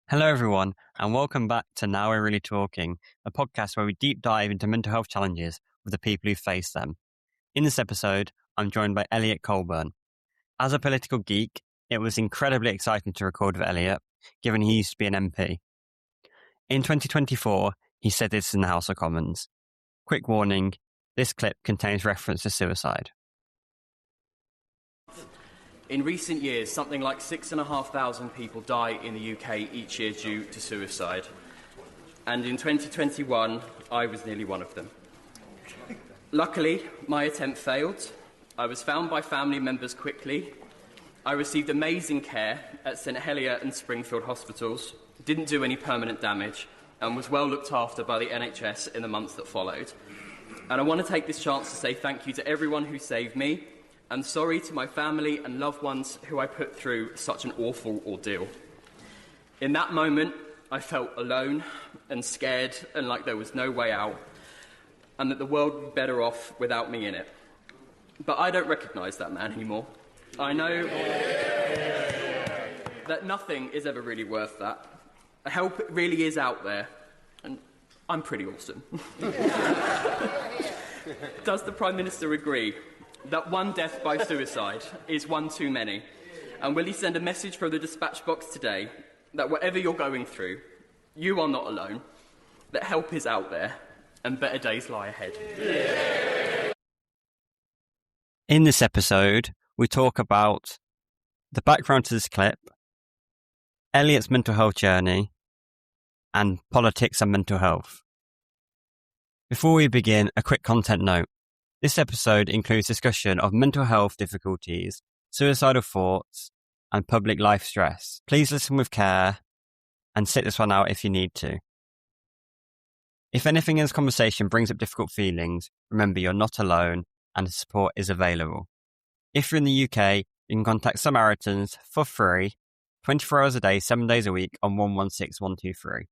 Hello, everyone, and welcome back to Now We're Really Talking, a podcast where we deep dive into mental health challenges with the people who face them. In this episode, I'm joined by Elliot Colburn. As a political geek, it was incredibly exciting to record with Elliot, given he used to be an MP. In 2024, he said this in the House of Commons. Quick warning, this clip contains reference to suicide. In recent years, something like 6,500 people die in the UK each year due to suicide. And in 2021, I was nearly one of them. Luckily, my attempt failed. I was found by family members quickly. I received amazing care at St Helier and Springfield hospitals, didn't do any permanent damage, and was well looked after by the NHS in the months that followed. And I want to take this chance to say thank you to everyone who saved me, and sorry to my family and loved ones who I put through such an awful ordeal. In that moment, I felt alone and scared and like there was no way out, and that the world would be better off without me in it. But I don't recognise that man anymore. I know that nothing is ever really worth that. Help really is out there, and I'm pretty awesome. Does the Prime Minister agree that one death by suicide is one too many? And will he send a message from the dispatch box today that whatever you're going through, you are not alone, that help is out there, and better days lie ahead? In this episode, we talk about the background to this clip, Elliot's mental health journey, and politics and mental health. Before we begin, a quick content note. This episode includes discussion of mental health difficulties, suicidal thoughts, and public life stress. Please listen with care and sit this one out if you need to. If anything in this conversation brings up difficult feelings, remember you're not alone and support is available. If you're in the UK, you can contact Samaritans for free, 24 hours a day, 7 days a week on 116123.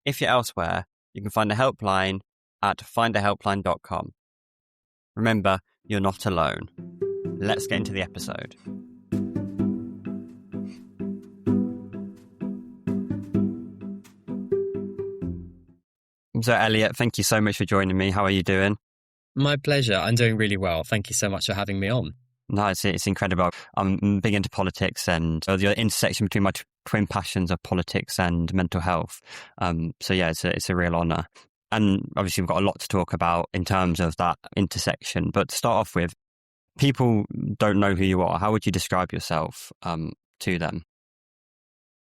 If you're elsewhere, you can find a helpline at findahelpline.com. Remember, you're not alone. Let's get into the episode. So, Elliot, thank you so much for joining me. How are you doing? My pleasure. I'm doing really well. Thank you so much for having me on. No, it's incredible. I'm big into politics and the intersection between my twin passions of politics and mental health. So, yeah, it's a real honour. And obviously, we've got a lot to talk about in terms of that intersection. But to start off with, people don't know who you are. How would you describe yourself to them?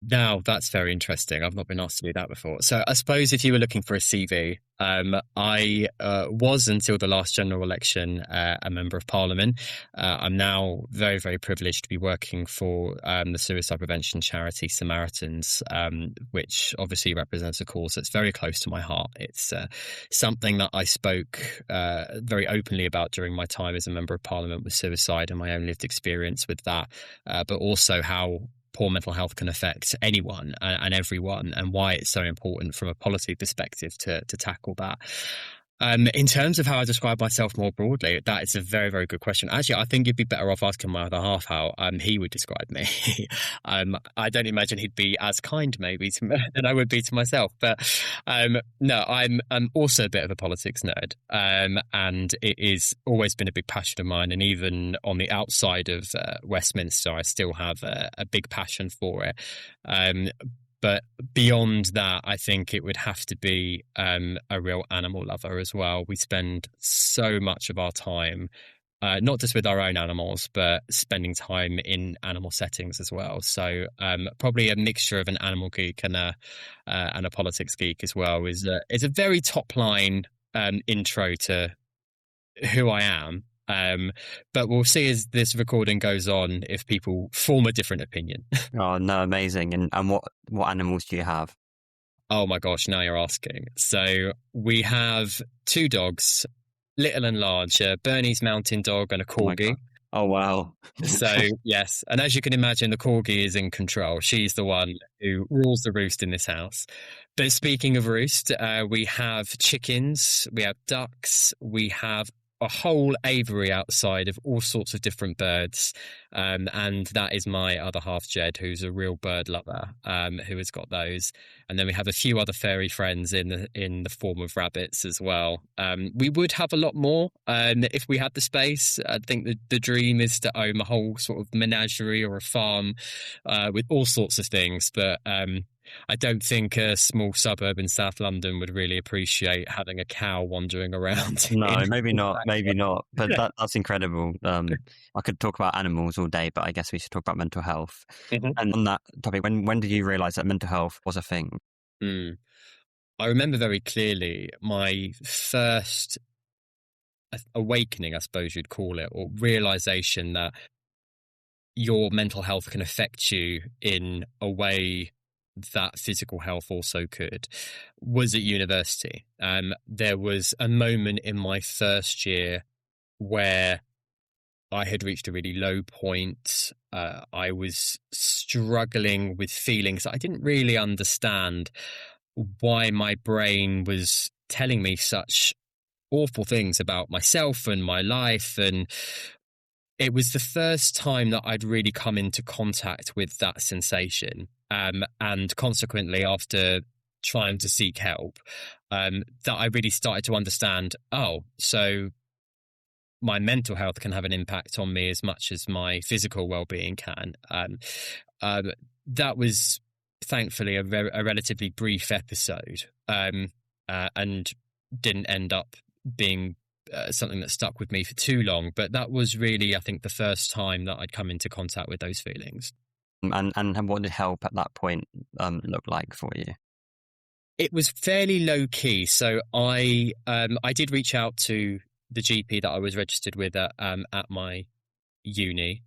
Now, that's very interesting. I've not been asked to do that before. So I suppose if you were looking for a CV, I was, until the last general election, a member of Parliament. I'm now very, very privileged to be working for the suicide prevention charity Samaritans, which obviously represents a cause that's very close to my heart. It's something that I spoke very openly about during my time as a member of Parliament with suicide and my own lived experience with that, but also how poor mental health can affect anyone and everyone, and why it's so important from a policy perspective to tackle that. In terms of how I describe myself more broadly, that is a very, very good question. Actually, I think you'd be better off asking my other half how he would describe me. I don't imagine he'd be as kind maybe to me than I would be to myself. But no, I'm also a bit of a politics nerd, and it is always been a big passion of mine. And even on the outside of Westminster, I still have a big passion for it. But beyond that, I think it would have to be a real animal lover as well. We spend so much of our time, not just with our own animals, but spending time in animal settings as well. So probably a mixture of an animal geek and a politics geek as well is a very top line intro to who I am. But we'll see as this recording goes on if people form a different opinion. Oh, no, amazing. And what animals do you have? Oh my gosh, now you're asking. So we have two dogs, little and large, a Bernese Mountain Dog and a Corgi. Oh, wow. So, yes. And as you can imagine, the Corgi is in control. She's the one who rules the roost in this house. But speaking of roost, we have chickens, we have ducks, we have a whole aviary outside of all sorts of different birds, and that is my other half, Jed, who's a real bird lover, who has got those. And then we have a few other furry friends in the form of rabbits as well. We would have a lot more if we had the space. I think the dream is to own a whole sort of menagerie or a farm with all sorts of things, but I don't think a small suburb in South London would really appreciate having a cow wandering around. No, maybe not. Maybe not. But that's incredible. I could talk about animals all day, but I guess we should talk about mental health. Mhm. And on that topic, when did you realise that mental health was a thing? I remember very clearly my first awakening, I suppose you'd call it, or realisation that your mental health can affect you in a way that physical health also could, was at university. There was a moment in my first year where I had reached a really low point. I was struggling with feelings I didn't really understand why my brain was telling me such awful things about myself and my life. And it was the first time that I'd really come into contact with that sensation. And consequently, after trying to seek help, that I really started to understand, so my mental health can have an impact on me as much as my physical well-being can. That was thankfully a relatively brief episode, and didn't end up being something that stuck with me for too long. But that was really, I think, the first time that I'd come into contact with those feelings. And what did help at that point look like for you? It was fairly low key. So I did reach out to the GP that I was registered with at my uni.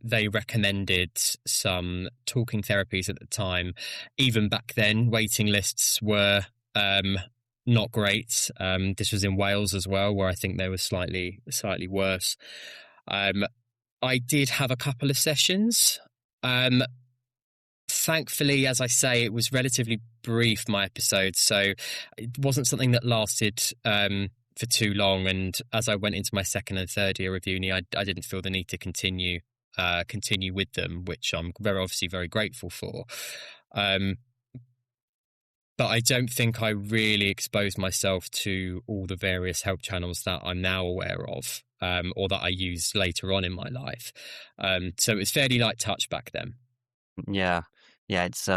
They recommended some talking therapies at the time. Even back then, waiting lists were not great. This was in Wales as well, where I think they were slightly worse. I did have a couple of sessions. Thankfully, as I say, it was relatively brief, my episode, so it wasn't something that lasted for too long. And as I went into my second and third year of uni, I didn't feel the need to continue with them, which I'm obviously very grateful for. But I don't think I really exposed myself to all the various help channels that I'm now aware of, or that I used later on in my life. So it was fairly light touch back then. Yeah, it's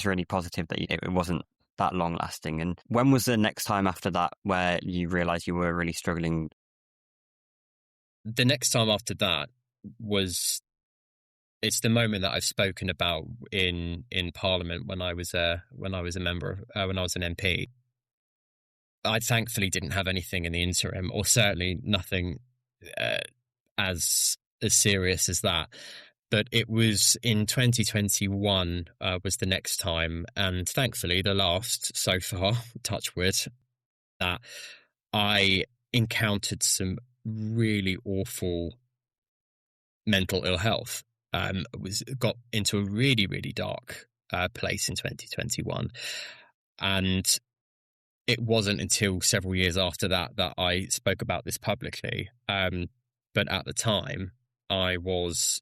really positive that it wasn't that long lasting. And when was the next time after that where you realised you were really struggling? The next time after that it's the moment that I've spoken about in Parliament when I was an MP. I thankfully didn't have anything in the interim, or certainly nothing as serious as that. But it was in 2021 was the next time, and thankfully the last so far, touch wood, that I encountered some really awful mental ill health. Got into a really, really dark place in 2021. And it wasn't until several years after that I spoke about this publicly. But at the time, I was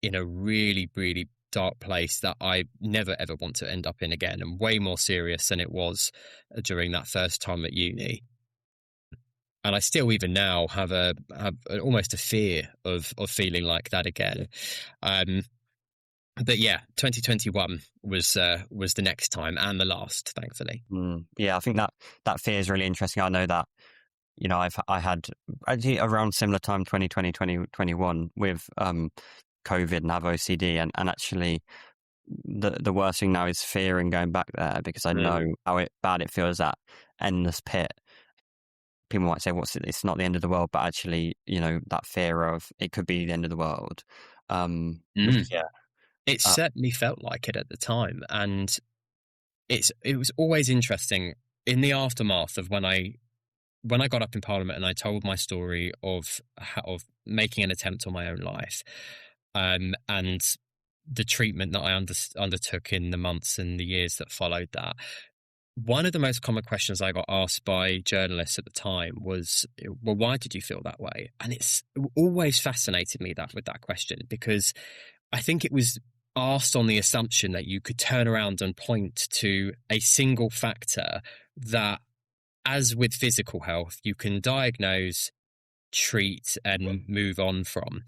in a really, really dark place that I never, ever want to end up in again, and way more serious than it was during that first time at uni. And I still, even now, have almost a fear of feeling like that again. But yeah, 2021 was the next time, and the last, thankfully. Yeah, I think that fear is really interesting. I know that, I had actually around similar time, 2020, 2021, with COVID, and have OCD, and actually the worst thing now is fear and going back there, because I know how bad it feels, that endless pit. People might say, it's not the end of the world, but actually, that fear of it could be the end of the world. It certainly felt like it at the time. And it was always interesting in the aftermath of when I got up in Parliament and I told my story of making an attempt on my own life, and the treatment that I undertook in the months and the years that followed that. one of the most common questions I got asked by journalists at the time was, well, why did you feel that way? And it's always fascinated me with that question, because I think it was asked on the assumption that you could turn around and point to a single factor that, as with physical health, you can diagnose, treat, and move on from,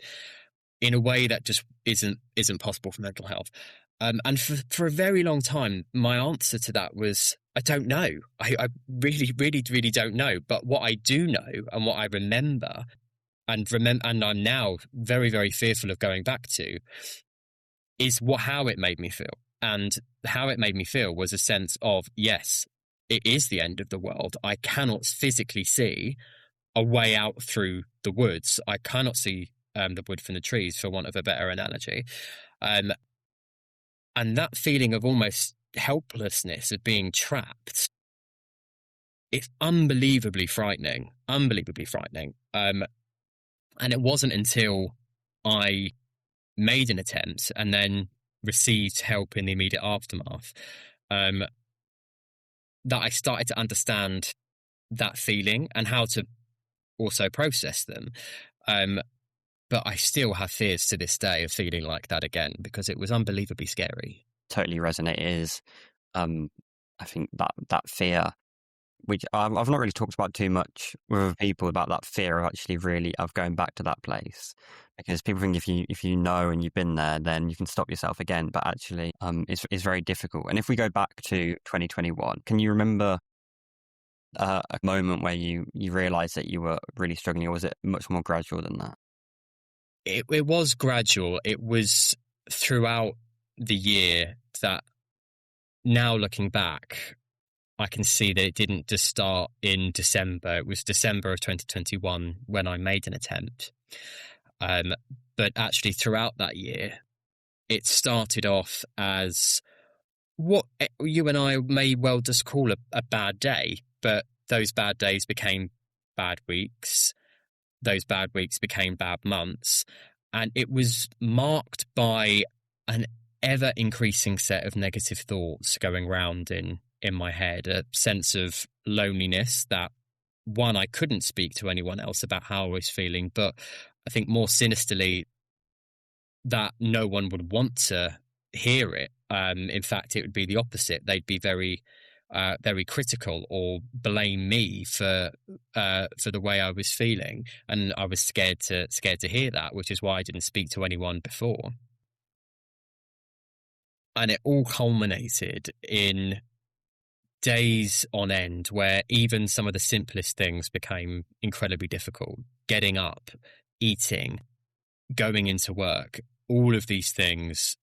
in a way that just isn't possible for mental health. And for a very long time, my answer to that was, I don't know. I really, really, really don't know. But what I do know, and what I remember, and I'm now very, very fearful of going back to, is how it made me feel. And how it made me feel was a sense of, yes, it is the end of the world. I cannot physically see a way out through the woods. I cannot see the wood from the trees, for want of a better analogy. And that feeling of almost helplessness, of being trapped, it's unbelievably frightening. And it wasn't until I made an attempt and then received help in the immediate aftermath that I started to understand that feeling and how to also process them. But I still have fears to this day of feeling like that again, because it was unbelievably scary. Totally resonate. I think that fear, which I've not really talked about too much with people, about that fear of actually really of going back to that place, because people think if you know and you've been there, then you can stop yourself again. But actually, it's very difficult. And if we go back to 2021, can you remember a moment where you realised that you were really struggling, or was it much more gradual than that? It was gradual. It was throughout the year that, now looking back, I can see that it didn't just start in December. It was December of 2021 when I made an attempt. But actually throughout that year, it started off as what you and I may well just call a bad day. But those bad days became bad weeks. Those bad weeks became bad months. And it was marked by an ever-increasing set of negative thoughts going round in my head, a sense of loneliness that, one, I couldn't speak to anyone else about how I was feeling, but I think more sinisterly, that no one would want to hear it. In fact, it would be the opposite. They'd be very critical or blame me for the way I was feeling, and I was scared to hear that, which is why I didn't speak to anyone before. And it all culminated in days on end where even some of the simplest things became incredibly difficult. Getting up, eating, going into work, all of these things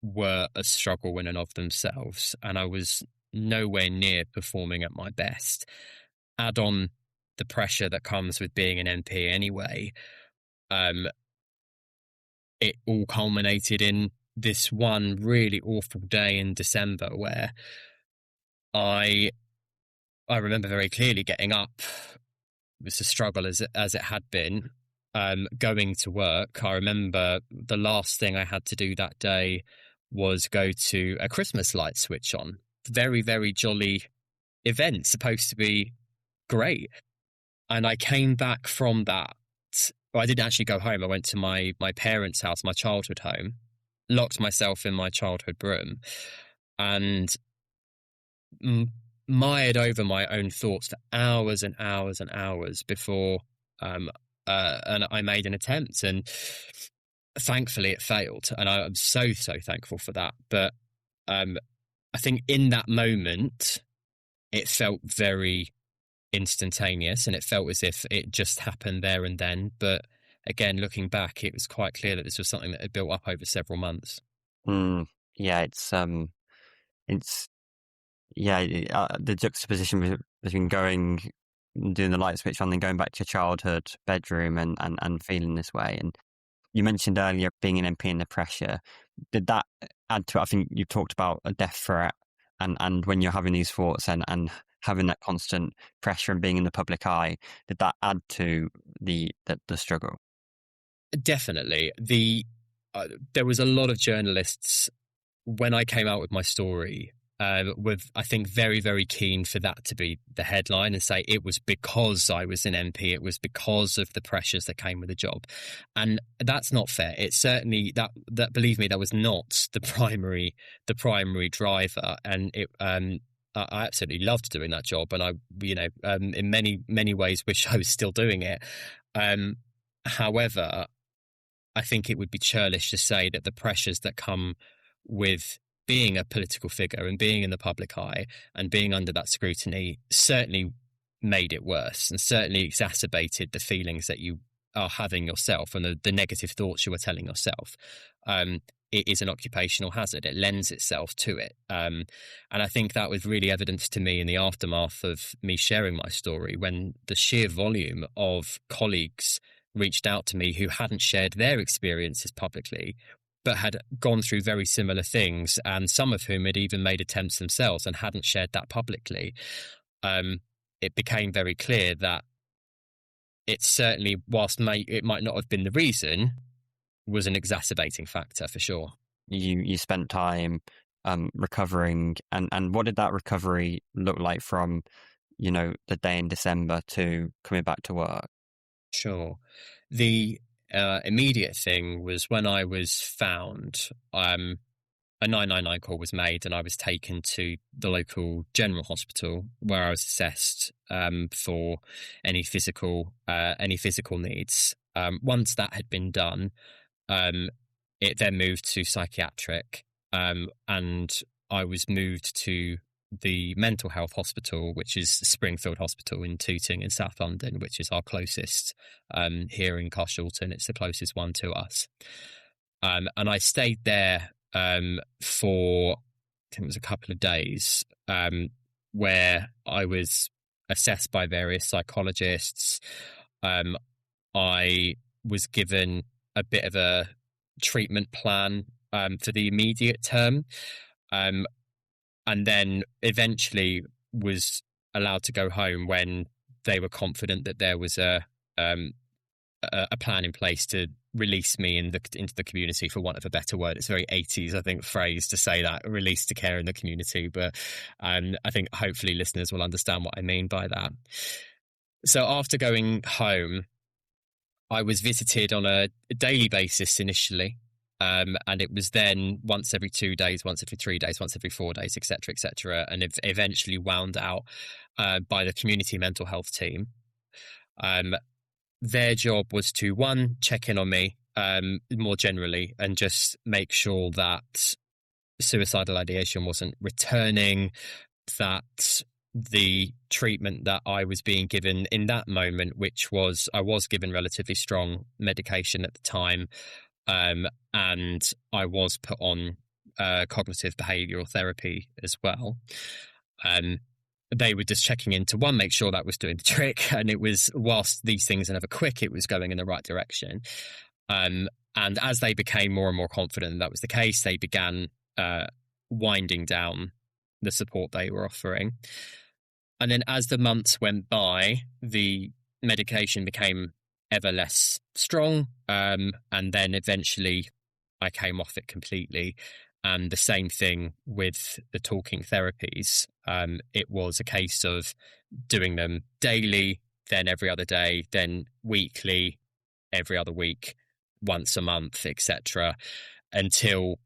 were a struggle in and of themselves, and I was nowhere near performing at my best. Add on the pressure that comes with being an MP anyway. It all culminated in this one really awful day in December where I remember very clearly getting up. It was a struggle as it had been. Going to work, I remember the last thing I had to do that day was go to a Christmas light switch on. Very, very jolly event, supposed to be great. And I came back from that. Well, I didn't actually go home. I went to my parents' house, my childhood home, locked myself in my childhood room, and mired over my own thoughts for hours and hours and hours before and I made an attempt, and thankfully it failed, and I'm so thankful for that. But I think in that moment it felt very instantaneous, and it felt as if it just happened there and then. But again, looking back, it was quite clear that this was something that had built up over several months. Yeah, the juxtaposition between doing the light switch on, then going back to your childhood bedroom and feeling this way. And you mentioned earlier being an MP and the pressure. Did that add to it? I think you talked about a death threat, and when you're having these thoughts and having that constant pressure and being in the public eye, did that add to the struggle? Definitely. There was a lot of journalists, when I came out with my story, were, I think, very, very keen for that to be the headline and say it was because I was an MP, it was because of the pressures that came with the job. And that's not fair. It's certainly that believe me, that was not the primary driver. And it I absolutely loved doing that job, and I, in many ways wish I was still doing it. However, I think it would be churlish to say that the pressures that come with being a political figure and being in the public eye and being under that scrutiny certainly made it worse and certainly exacerbated the feelings that you are having yourself and the negative thoughts you were telling yourself. It is an occupational hazard. It lends itself to it. And I think that was really evidenced to me in the aftermath of me sharing my story, when the sheer volume of colleagues reached out to me who hadn't shared their experiences publicly, but had gone through very similar things, and some of whom had even made attempts themselves and hadn't shared that publicly. It became very clear that it certainly, whilst it might not have been the reason, was an exacerbating factor for sure. You spent time recovering, and what did that recovery look like from, the day in December to coming back to work? Sure. The immediate thing was when I was found, a 999 call was made and I was taken to the local general hospital where I was assessed for any physical needs. Once that had been done, it then moved to psychiatric, and I was moved to the mental health hospital, which is Springfield Hospital in Tooting in South London, which is our closest here in Carshalton. It's the closest one to us. And I stayed there for, I think it was a couple of days, where I was assessed by various psychologists. I was given a bit of a treatment plan for the immediate term, and then eventually was allowed to go home when they were confident that there was a plan in place to release me into the community, for want of a better word. It's a very 80s, I think, phrase to say that, release to care in the community. But I think hopefully listeners will understand what I mean by that. So after going home, I was visited on a daily basis initially. And it was then once every 2 days, once every 3 days, once every 4 days, etc., and it eventually wound out by the community mental health team. Their job was to, one, check in on me more generally and just make sure that suicidal ideation wasn't returning, that the treatment that I was being given in that moment, which was, I was given relatively strong medication at the time, and I was put on cognitive behavioural therapy as well. They were just checking in to, one, make sure that was doing the trick, and it was, whilst these things are never quick, it was going in the right direction. And as they became more and more confident that was the case, they began winding down the support they were offering. And then as the months went by, the medication became ever less strong, and then eventually I came off it completely. And the same thing with the talking therapies. It was a case of doing them daily, then every other day, then weekly, every other week, once a month, etc., until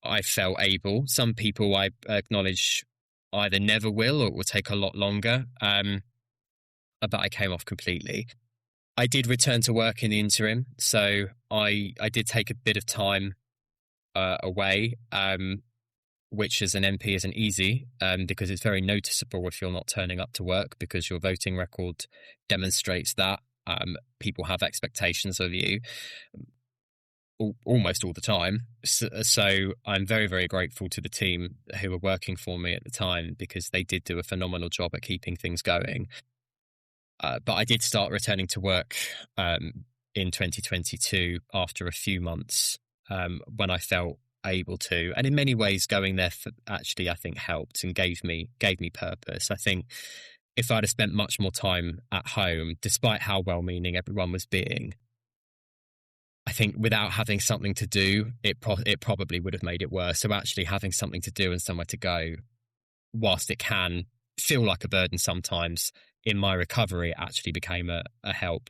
I felt able. Some people, I acknowledge, either never will or it will take a lot longer, but I came off completely. I did return to work in the interim, so I did take a bit of time away, which as an MP isn't easy, because it's very noticeable if you're not turning up to work, because your voting record demonstrates that. People have expectations of you almost all the time. So I'm very, very grateful to the team who were working for me at the time, because they did do a phenomenal job at keeping things going. But I did start returning to work in 2022 after a few months, when I felt able to. And in many ways, going there actually, I think, helped and gave me purpose. I think if I'd have spent much more time at home, despite how well-meaning everyone was being, I think without having something to do, it probably would have made it worse. So actually having something to do and somewhere to go, whilst it can feel like a burden sometimes, in my recovery, it actually became a help.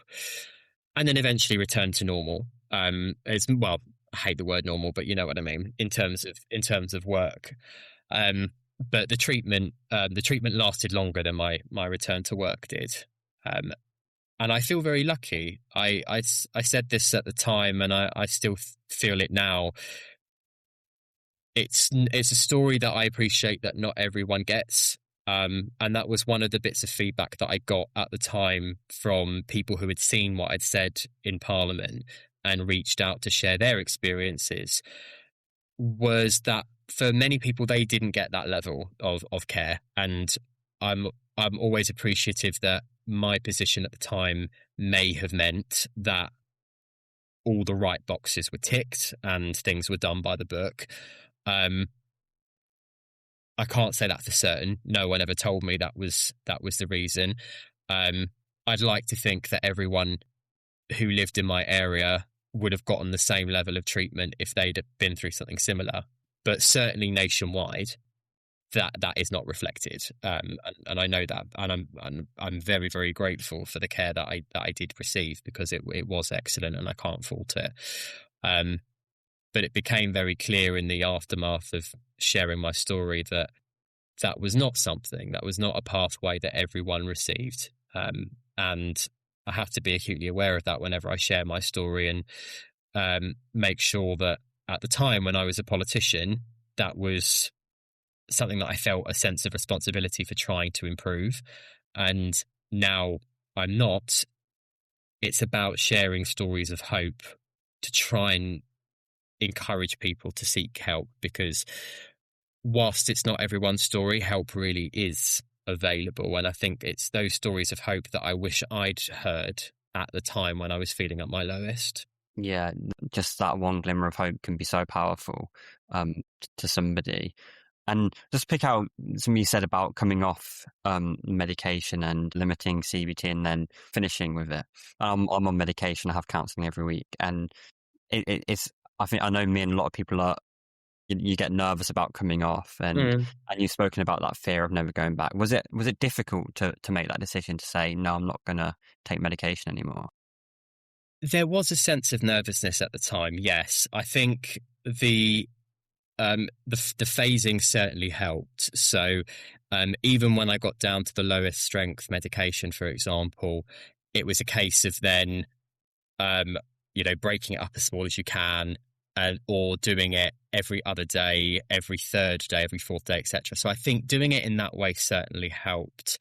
And then eventually returned to normal. It's, well, I hate the word normal, but you know what I mean in terms of work. But the treatment lasted longer than my return to work did. And I feel very lucky. I said this at the time, and I still feel it now. It's a story that I appreciate that not everyone gets. And that was one of the bits of feedback that I got at the time from people who had seen what I'd said in Parliament and reached out to share their experiences, was that for many people, they didn't get that level of care. And I'm always appreciative that my position at the time may have meant that all the right boxes were ticked and things were done by the book. I can't say that for certain. No one ever told me that was the reason. I'd like to think that everyone who lived in my area would have gotten the same level of treatment if they'd been through something similar. But certainly nationwide, that is not reflected. And I know that, and I'm very, very grateful for the care that I did receive, because it was excellent and I can't fault it. But it became very clear in the aftermath of sharing my story that was not something, that was not a pathway that everyone received. And I have to be acutely aware of that whenever I share my story, and make sure that at the time when I was a politician, that was something that I felt a sense of responsibility for trying to improve. And now I'm not. It's about sharing stories of hope to try and encourage people to seek help, because whilst it's not everyone's story, help really is available. And I think it's those stories of hope that I wish I'd heard at the time when I was feeling at my lowest. Yeah, just that one glimmer of hope can be so powerful to somebody. And just pick out something you said about coming off medication and limiting CBT and then finishing with it. I'm on medication. I have counselling every week, and it's. I know me and a lot of people are. You get nervous about coming off, and you've spoken about that fear of never going back. Was it difficult to make that decision to say no, I'm not going to take medication anymore? There was a sense of nervousness at the time. Yes, I think the phasing certainly helped. So even when I got down to the lowest strength medication, for example, it was a case of then breaking it up as small as you can, or doing it every other day, every third day, every fourth day, etc. So I think doing it in that way certainly helped,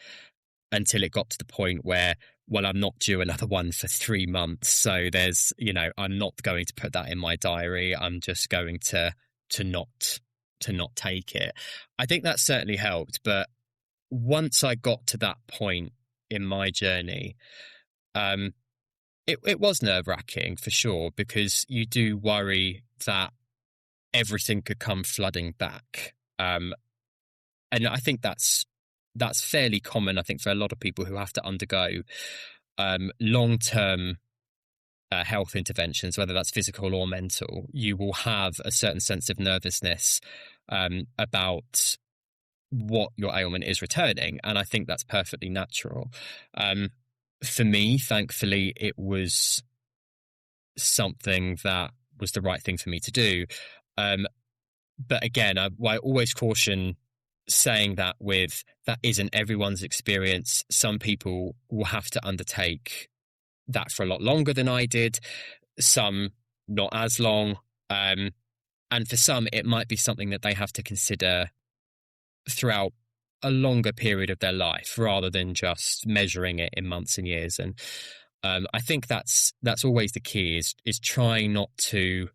until it got to the point where, well, I'm not due another one for 3 months. So there's, I'm not going to put that in my diary. I'm just going to not take it. I think that certainly helped. But once I got to that point in my journey, it was nerve-wracking for sure, because you do worry that everything could come flooding back. And I think that's fairly common, I think, for a lot of people who have to undergo long-term health interventions, whether that's physical or mental. You will have a certain sense of nervousness about what your ailment is returning. And I think that's perfectly natural. For me, thankfully, it was something that was the right thing for me to do. But again, I always caution saying that isn't everyone's experience. Some people will have to undertake that for a lot longer than I did, some not as long. And for some, it might be something that they have to consider throughout a longer period of their life, rather than just measuring it in months and years. And I think that's always the key, is trying not to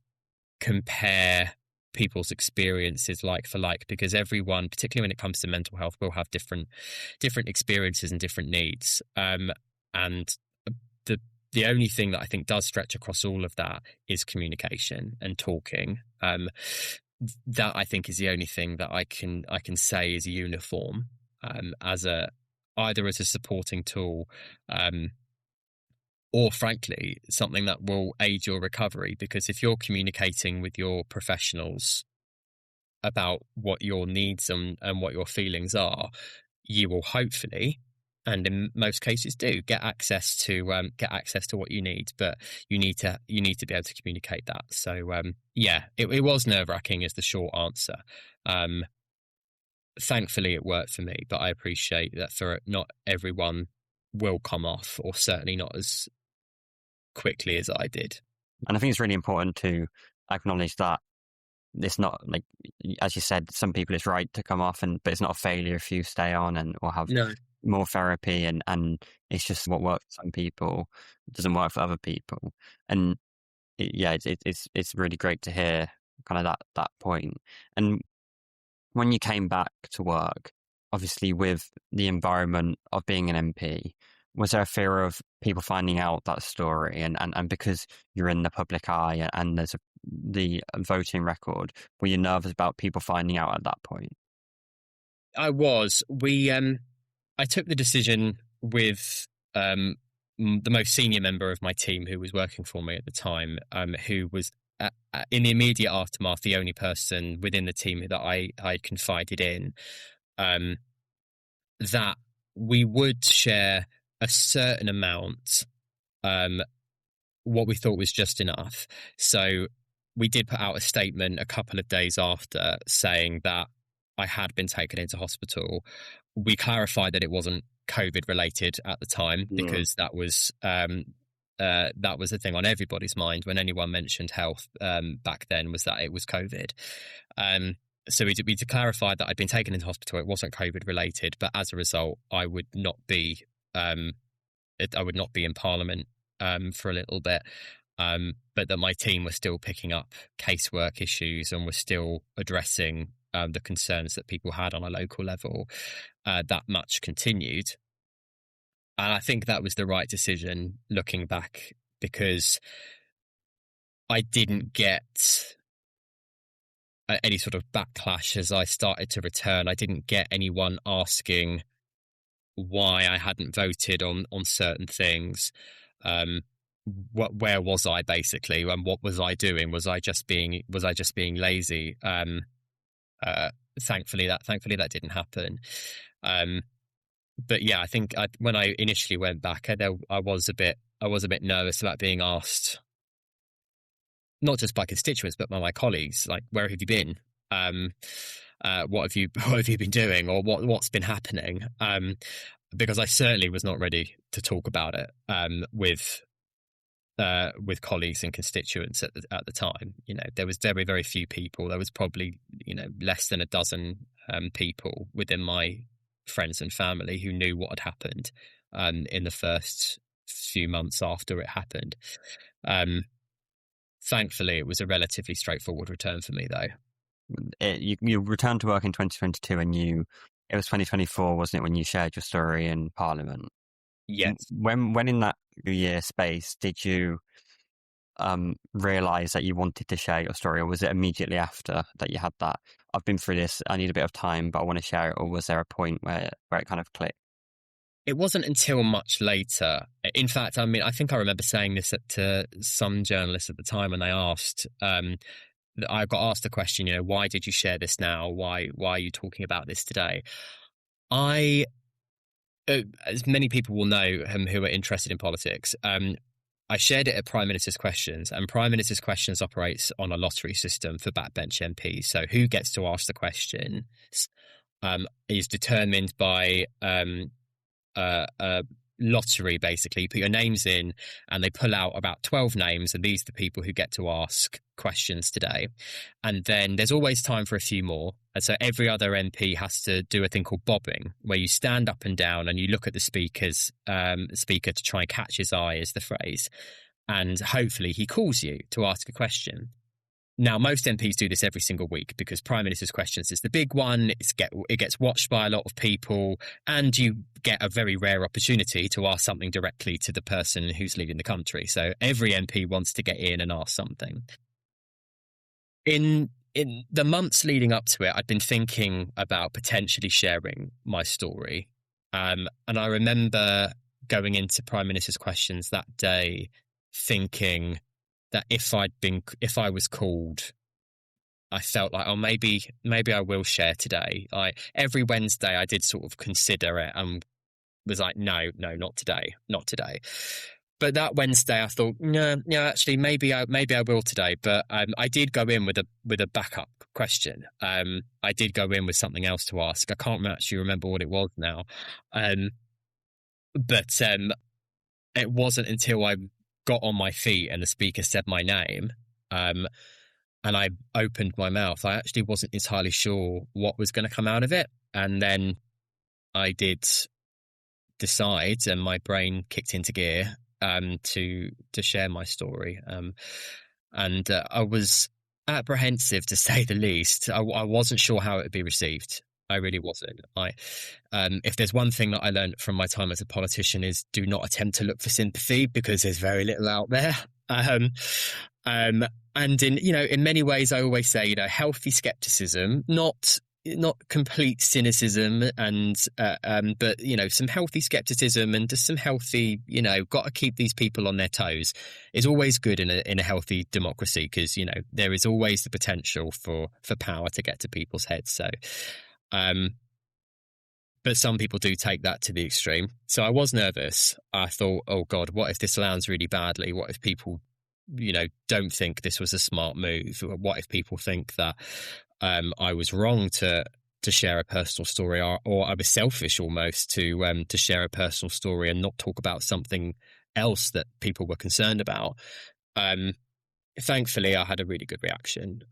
compare people's experiences like for like, because everyone, particularly when it comes to mental health, will have different experiences and different needs. And the only thing that I think does stretch across all of that is communication and talking. That I think is the only thing that I can say is uniform, either as a supporting tool, or frankly, something that will aid your recovery. Because if you're communicating with your professionals about what your needs and what your feelings are, you will hopefully, and in most cases do, get access to what you need. But you need to be able to communicate that. So it was nerve-wracking is the short answer. Thankfully it worked for me, but I appreciate that for not everyone will come off, or certainly not as quickly as I did. And I think it's really important to acknowledge that it's not like, as you said, some people it's right to come off, but it's not a failure if you stay on or have more therapy, and it's just what works for some people doesn't work for other people. And it's really great to hear kind of that point. And when you came back to work, obviously with the environment of being an MP, was there a fear of people finding out that story? And because you're in the public eye and there's the voting record, were you nervous about people finding out at that point? I was. I took the decision with the most senior member of my team who was working for me at the time, who was in the immediate aftermath the only person within the team that I confided in, that we would share a certain amount, what we thought was just enough. So we did put out a statement a couple of days after saying that I had been taken into hospital. We clarified that it wasn't COVID related at the time, because that was the thing on everybody's mind when anyone mentioned health back then, was that it was COVID. So we clarified that I'd been taken into hospital. It wasn't COVID related, but as a result, I would not be in Parliament for a little bit. But that my team was still picking up casework issues and was still addressing the concerns that people had on a local level. That much continued. And I think that was the right decision looking back, because I didn't get any sort of backlash as I started to return. I didn't get anyone asking why I hadn't voted on certain things. Where was I basically, and what was I doing? Was I just being lazy? Thankfully that didn't happen. But yeah, I think when I initially went back, I was a bit nervous about being asked, not just by constituents but by my colleagues, like, where have you been? What have you been doing, or what's been happening? Because I certainly was not ready to talk about it with colleagues and constituents at the time. There was very, very few people. There was probably less than a dozen people within my friends and family who knew what had happened in the first few months after it happened. Thankfully, it was a relatively straightforward return for me, though. You returned to work in 2022, and it was 2024, wasn't it, when you shared your story in Parliament? Yes. When in that year space did you realise that you wanted to share your story, or was it immediately after that you had that, I've been through this, I need a bit of time, but I want to share it? Or was there a point where it kind of clicked? It wasn't until much later. In fact, I mean, I think I remember saying this to some journalists at the time when they asked. I got asked the question, why did you share this now? Why are you talking about this today? As many people will know who are interested in politics, I shared it at Prime Minister's Questions, and Prime Minister's Questions operates on a lottery system for backbench MPs. So who gets to ask the questions is determined by a lottery, basically. You put your names in and they pull out about 12 names, and these are the people who get to ask questions today. And then there's always time for a few more. And so every other MP has to do a thing called bobbing, where you stand up and down and you look at the speaker to try and catch his eye, is the phrase. And hopefully he calls you to ask a question. Now, most MPs do this every single week because Prime Minister's Questions is the big one. It gets watched by a lot of people, and you get a very rare opportunity to ask something directly to the person who's leading the country. So every MP wants to get in and ask something. In the months leading up to it, I'd been thinking about potentially sharing my story. And I remember going into Prime Minister's questions that day, thinking that if I was called, I felt like, oh, maybe I will share today. Every Wednesday I did sort of consider it and was like, no, not today. But that Wednesday I thought, no, actually, maybe I will today. But I did go in with a backup question. I did go in with something else to ask. I can't actually remember what it was now. But it wasn't until I got on my feet and the speaker said my name, and I opened my mouth, I actually wasn't entirely sure what was going to come out of it. And then I did decide, and my brain kicked into gear to share my story. And I was apprehensive, to say the least. I wasn't sure how it would be received. I really wasn't. If there's one thing that I learned from my time as a politician is do not attempt to look for sympathy, because there's very little out there. And in many ways, I always say, healthy skepticism, not complete cynicism, and but some healthy skepticism and just some healthy, got to keep these people on their toes is always good in a healthy democracy, because there is always the potential for power to get to people's heads. So. But some people do take that to the extreme. So I was nervous. I thought, oh God, what if this lands really badly? What if people, don't think this was a smart move? What if people think that I was wrong to share a personal story, or I was selfish almost to share a personal story and not talk about something else that people were concerned about? Thankfully, I had a really good reaction.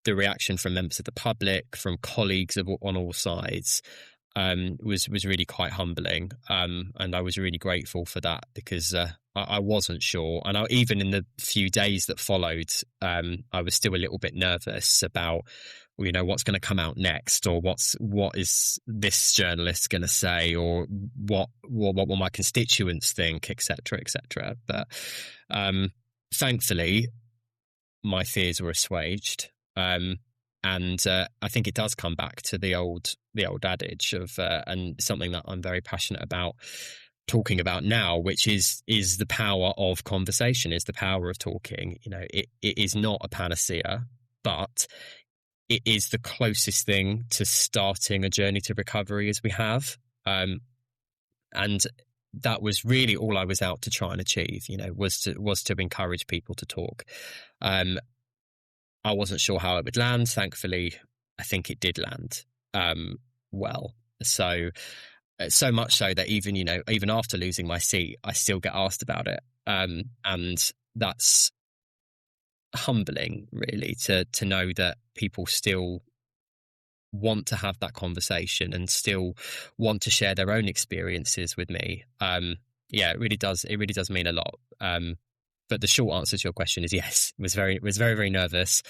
The reaction from members of the public, from colleagues on all sides, was really quite humbling, and I was really grateful for that, because I wasn't sure, and even in the few days that followed, I was still a little bit nervous about what's going to come out next, or what is this journalist going to say, or what will my constituents think, etc., etc. But thankfully, my fears were assuaged. And I think it does come back to the old adage of, and something that I'm very passionate about talking about now, which is the power of conversation, is the power of talking. It is not a panacea, but it is the closest thing to starting a journey to recovery as we have. And that was really all I was out to try and achieve, was to encourage people to talk. I wasn't sure how it would land. Thankfully, I think it did land well. So much so that even after losing my seat, I still get asked about it. And that's humbling, really, to know that people still want to have that conversation and still want to share their own experiences with me. It really does mean a lot. But the short answer to your question is yes. Was very, very nervous,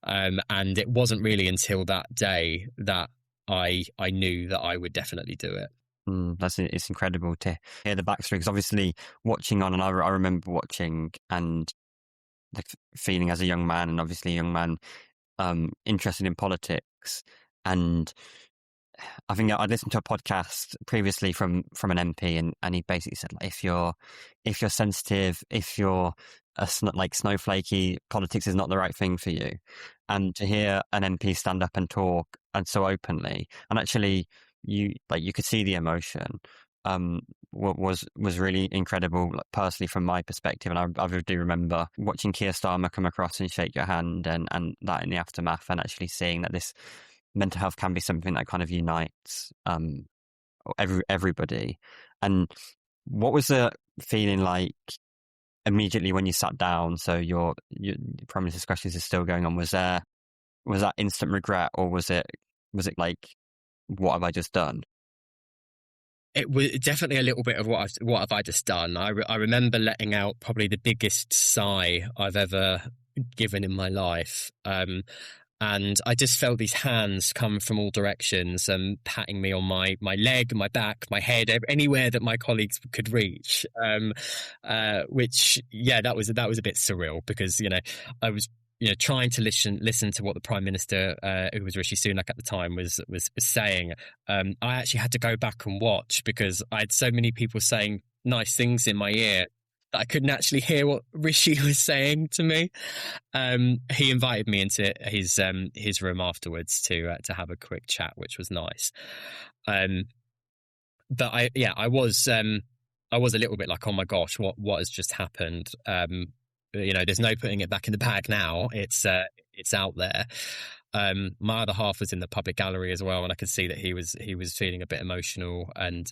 and it wasn't really until that day that I knew that I would definitely do it. It's incredible to hear the backstory, because obviously watching on, and I remember watching and the feeling as a young man, and obviously a young man interested in politics, and I think I'd listened to a podcast previously from an MP, and he basically said, like, if you're sensitive, if you're snowflakey, politics is not the right thing for you. And to hear an MP stand up and talk, and so openly, and actually you could see the emotion, was really incredible, personally from my perspective. And I do remember watching Keir Starmer come across and shake your hand, and that in the aftermath, and actually seeing that this mental health can be something that kind of unites everybody. And what was the feeling like immediately when you sat down? So your Prime Minister's questions is still going on. Was that instant regret, or was it like, what have I just done? It was definitely a little bit of what have I just done. I remember letting out probably the biggest sigh I've ever given in my life. And I just felt these hands come from all directions and patting me on my leg, my back, my head, anywhere that my colleagues could reach. Which, that was a bit surreal, because, I was, trying to listen to what the Prime Minister, who was Rishi Sunak at the time, was saying. I actually had to go back and watch because I had so many people saying nice things in my ear that I couldn't actually hear what Rishi was saying to me. He invited me into his room afterwards to have a quick chat, which was nice. But I was a little bit like, oh my gosh, what has just happened? There's no putting it back in the bag now. It's out there. My other half was in the public gallery as well, and I could see that he was feeling a bit emotional, and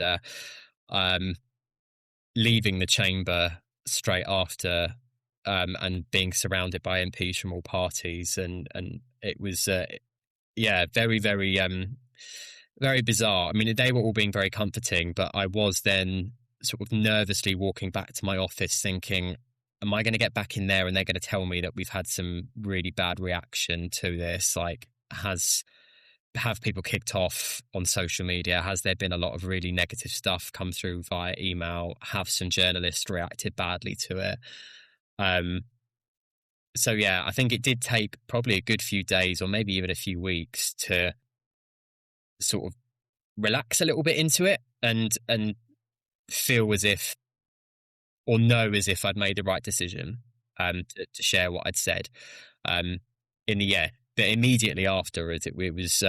leaving the chamber straight after, and being surrounded by MPs from all parties, and it was very, very very bizarre. I mean, they were all being very comforting, but I was then sort of nervously walking back to my office thinking, am I going to get back in there and they're going to tell me that we've had some really bad reaction to this? Like, have people kicked off on social media? Has there been a lot of really negative stuff come through via email? Have some journalists reacted badly to it? So yeah, I think it did take probably a good few days or maybe even a few weeks to sort of relax a little bit into it and feel as if, or know as if I'd made the right decision to share what I'd said. But immediately afterwards, it was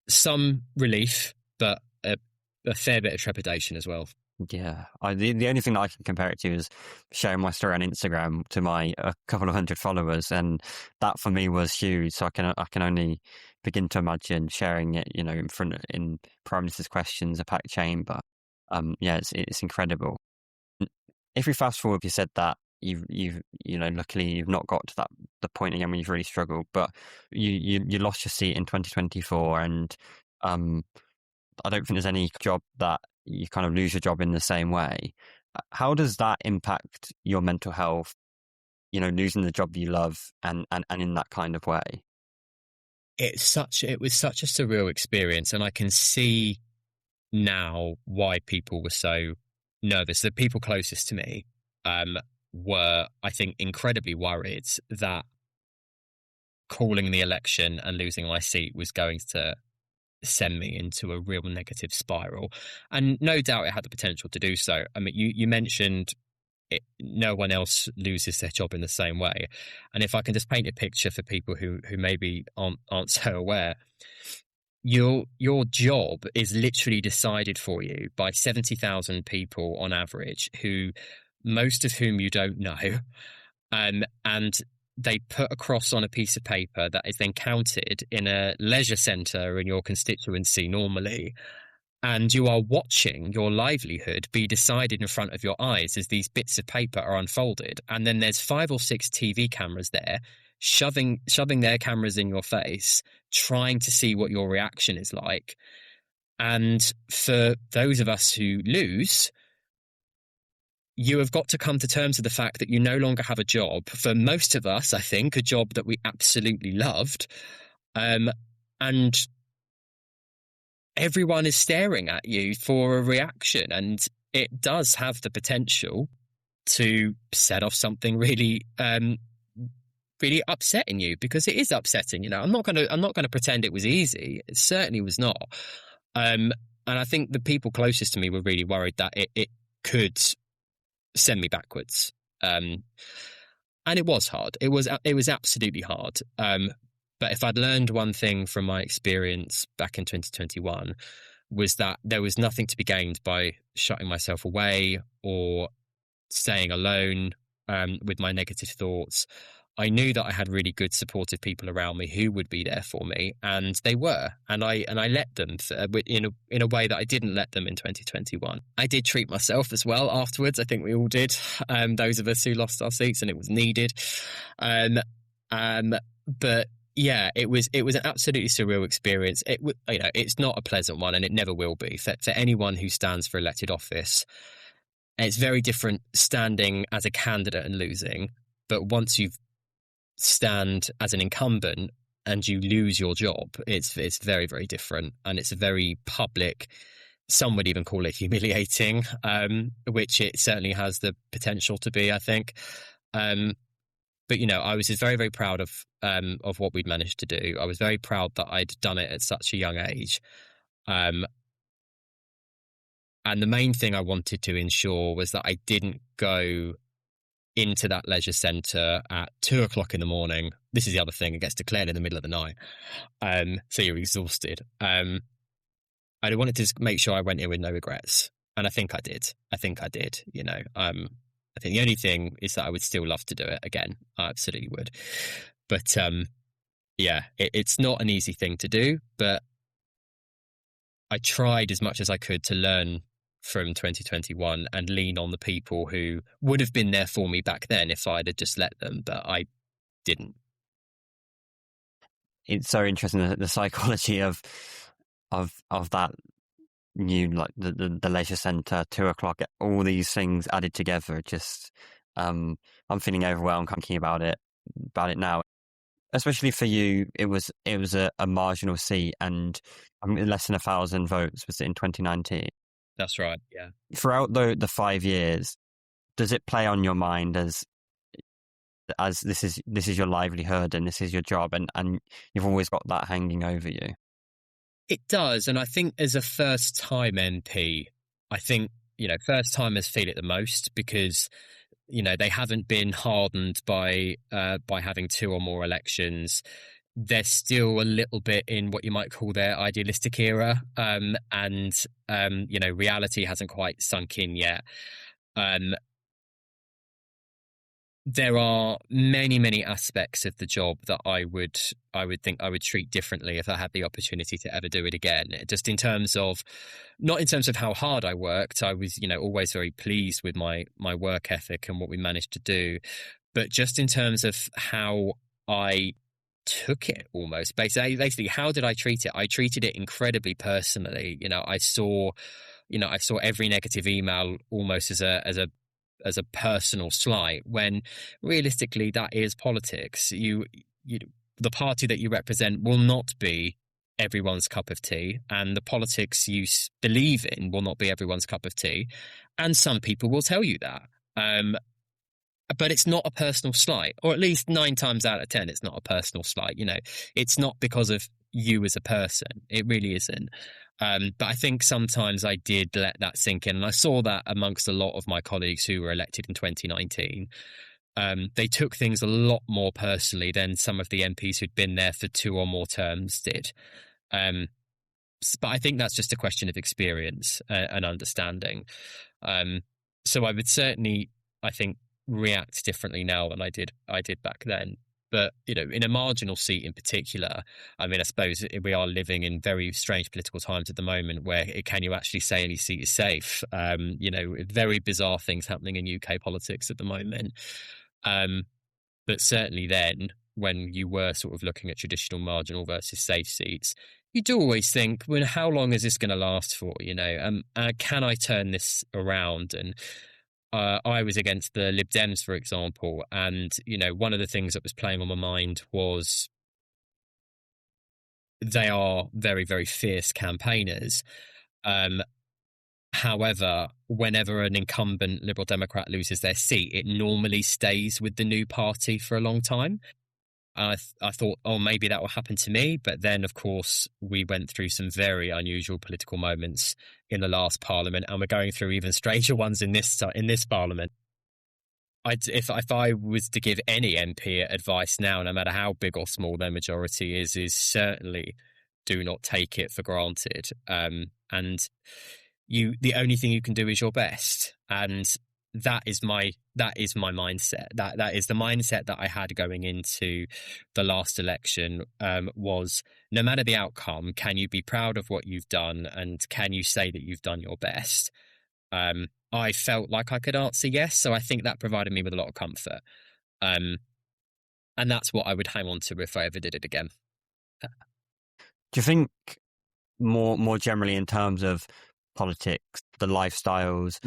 some relief, but a fair bit of trepidation as well. Yeah, the only thing that I can compare it to is sharing my story on Instagram to my a couple of hundred followers, and that for me was huge. So I can only begin to imagine sharing it, in Prime Minister's questions, a packed chamber. It's incredible. If we fast forward, you said that you've luckily you've not got to the point again when you've really struggled, but you lost your seat in 2024, and I don't think there's any job that you kind of lose your job in the same way. How does that impact your mental health, losing the job you love and in that kind of way? It was such a surreal experience, and I can see now why people were so nervous. The people closest to me were, I think, incredibly worried that calling the election and losing my seat was going to send me into a real negative spiral, and no doubt it had the potential to do so. I mean, you mentioned it, no one else loses their job in the same way, and if I can just paint a picture for people who maybe aren't so aware, your job is literally decided for you by 70,000 people on average, who most of whom you don't know, and they put a cross on a piece of paper that is then counted in a leisure centre in your constituency normally, and you are watching your livelihood be decided in front of your eyes as these bits of paper are unfolded. And then there's 5 or 6 TV cameras there shoving their cameras in your face, trying to see what your reaction is like. And for those of us who lose, you have got to come to terms with the fact that you no longer have a job. For most of us, I think, a job that we absolutely loved. And everyone is staring at you for a reaction. And it does have the potential to set off something really, really upsetting you, because it is upsetting. I'm not going to pretend it was easy. It certainly was not. And I think the people closest to me were really worried that it could send me backwards, and it was hard. It was absolutely hard. But if I'd learned one thing from my experience back in 2021, was that there was nothing to be gained by shutting myself away or staying alone with my negative thoughts. I knew that I had really good supportive people around me who would be there for me, and they were, and I let them in a way that I didn't let them in 2021. I did treat myself as well afterwards. I think we all did. Those of us who lost our seats, and it was needed. But yeah, it was an absolutely surreal experience. It's not a pleasant one, and it never will be for anyone who stands for elected office. It's very different standing as a candidate and losing, but once you've stand as an incumbent and you lose your job, it's very, very different, and it's a very public, some would even call it humiliating, which it certainly has the potential to be, I think. But, I was just very, very proud of what we'd managed to do. I was very proud that I'd done it at such a young age. And the main thing I wanted to ensure was that I didn't go into that leisure centre at 2:00 in the morning. This is the other thing, it gets declared in the middle of the night. So you're exhausted. I wanted to make sure I went in with no regrets. And I think I did. I think the only thing is that I would still love to do it again. I absolutely would. But it's not an easy thing to do, but I tried as much as I could to learn from 2021 and lean on the people who would have been there for me back then if I'd have just let them, but I didn't. It's so interesting, the psychology of that new, like the leisure centre, 2:00, all these things added together. Just I'm feeling overwhelmed thinking about it now. Especially for you, it was a marginal seat, and less than 1,000 votes. Was it in 2019? That's right. Yeah. Throughout the 5 years, does it play on your mind as this is your livelihood and this is your job, and you've always got that hanging over you? It does, and I think as a first-time MP, I think first timers feel it the most because they haven't been hardened by having 2 or more elections. They're still a little bit in what you might call their idealistic era, and reality hasn't quite sunk in yet. There are many, many aspects of the job that I would think I would treat differently if I had the opportunity to ever do it again. Just in terms of, not in terms of how hard I worked, I was, always very pleased with my work ethic and what we managed to do, but just in terms of how I took it almost. Basically, how did I treat it? I treated it incredibly personally. I saw every negative email almost as a personal slight, when realistically that is politics. The party that you represent will not be everyone's cup of tea, and the politics you believe in will not be everyone's cup of tea, and some people will tell you that. But it's not a personal slight, or at least 9 times out of 10 it's not a personal slight. It's not because of you as a person. It really isn't. But I think sometimes I did let that sink in, and I saw that amongst a lot of my colleagues who were elected in 2019. They took things a lot more personally than some of the MPs who'd been there for 2 or more terms did. But I think that's just a question of experience and understanding. So I would certainly, I think, react differently now than I did back then. But, in a marginal seat in particular, I suppose we are living in very strange political times at the moment where can you actually say any seat is safe? Very bizarre things happening in UK politics at the moment. But certainly then, when you were sort of looking at traditional marginal versus safe seats, you do always think, well, how long is this going to last for? Can I turn this around? And I was against the Lib Dems, for example, and one of the things that was playing on my mind was they are very, very fierce campaigners. However, whenever an incumbent Liberal Democrat loses their seat, it normally stays with the new party for a long time. I thought, maybe that will happen to me. But then, of course, we went through some very unusual political moments in the last parliament, and we're going through even stranger ones in this parliament. If I was to give any MP advice now, no matter how big or small their majority is certainly do not take it for granted. And the only thing you can do is your best. And that is my mindset. That is the mindset that I had going into the last election, was no matter the outcome, can you be proud of what you've done, and can you say that you've done your best? I felt like I could answer yes, so I think that provided me with a lot of comfort. And that's what I would hang on to if I ever did it again. Do you think more generally in terms of politics, the lifestyles,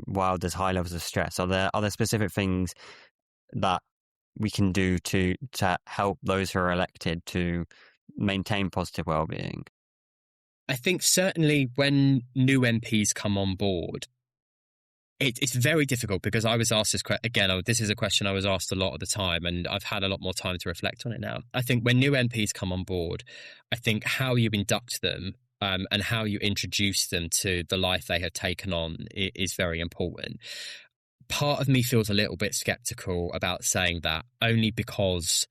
while there's high levels of stress, are there specific things that we can do to help those who are elected to maintain positive well-being? I think certainly when new MPs come on board, It's very difficult because I was asked this question again. This is a question I was asked a lot of the time, and I've had a lot more time to reflect on it now. I think when new MPs come on board, I think how you induct them and how you introduce them to the life they have taken on is very important. Part of me feels a little bit skeptical about saying that, only because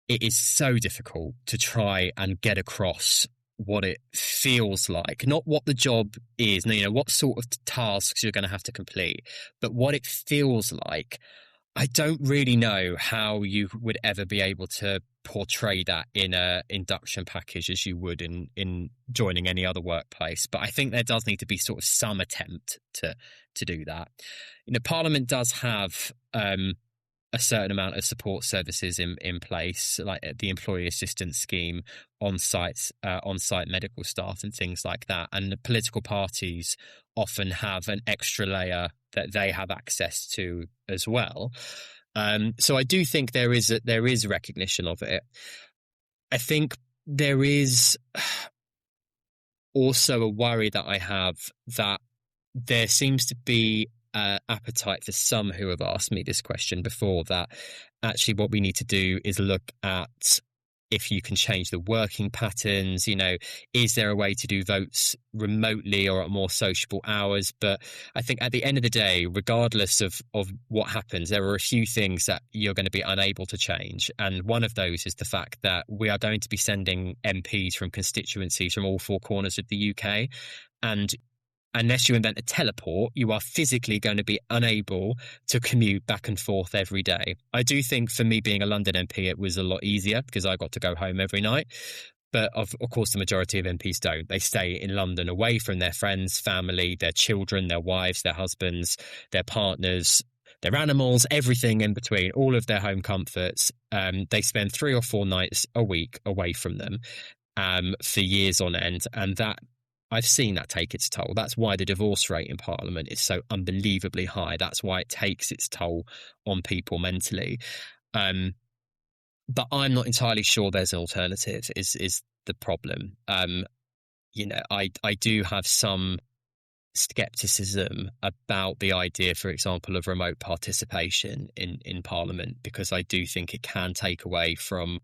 it is so difficult to try and get across what it feels like, not what the job is, what sort of tasks you're going to have to complete, but what it feels like. I don't really know how you would ever be able to portray that in a induction package as you would in joining any other workplace. But I think there does need to be sort of some attempt to do that. Parliament does have a certain amount of support services in place, like the employee assistance scheme, on-site medical staff and things like that. And the political parties often have an extra layer that they have access to as well. So I do think there is recognition of it. I think there is also a worry that I have that there seems to be appetite for some who have asked me this question before, that actually what we need to do is look at if you can change the working patterns. Is there a way to do votes remotely or at more sociable hours? But I think at the end of the day, regardless of what happens, there are a few things that you're going to be unable to change. And one of those is the fact that we are going to be sending MPs from constituencies from all four corners of the UK. And unless you invent a teleport, you are physically going to be unable to commute back and forth every day. I do think for me, being a London MP, it was a lot easier because I got to go home every night. But of course, the majority of MPs don't. They stay in London away from their friends, family, their children, their wives, their husbands, their partners, their animals, everything in between, all of their home comforts. They spend 3 or 4 nights a week away from them for years on end. And that, I've seen that take its toll. That's why the divorce rate in Parliament is so unbelievably high. That's why it takes its toll on people mentally. But I'm not entirely sure there's an alternative, is the problem. I do have some skepticism about the idea, for example, of remote participation in Parliament, because I do think it can take away from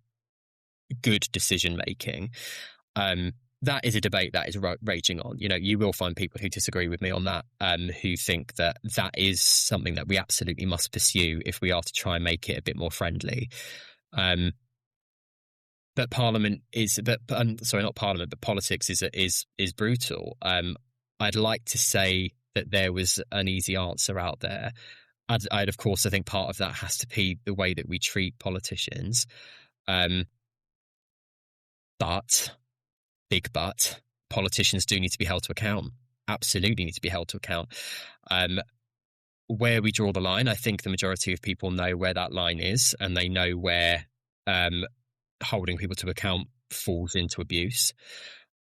good decision making. That is a debate that is raging on. You will find people who disagree with me on that, who think that is something that we absolutely must pursue if we are to try and make it a bit more friendly. But Parliament is, not Parliament, but politics is brutal. I'd like to say that there was an easy answer out there. I'd of course, I think part of that has to be the way that we treat politicians. But politicians do need to be held to account. Absolutely need to be held to account. Where we draw the line, I think the majority of people know where that line is, and they know where holding people to account falls into abuse.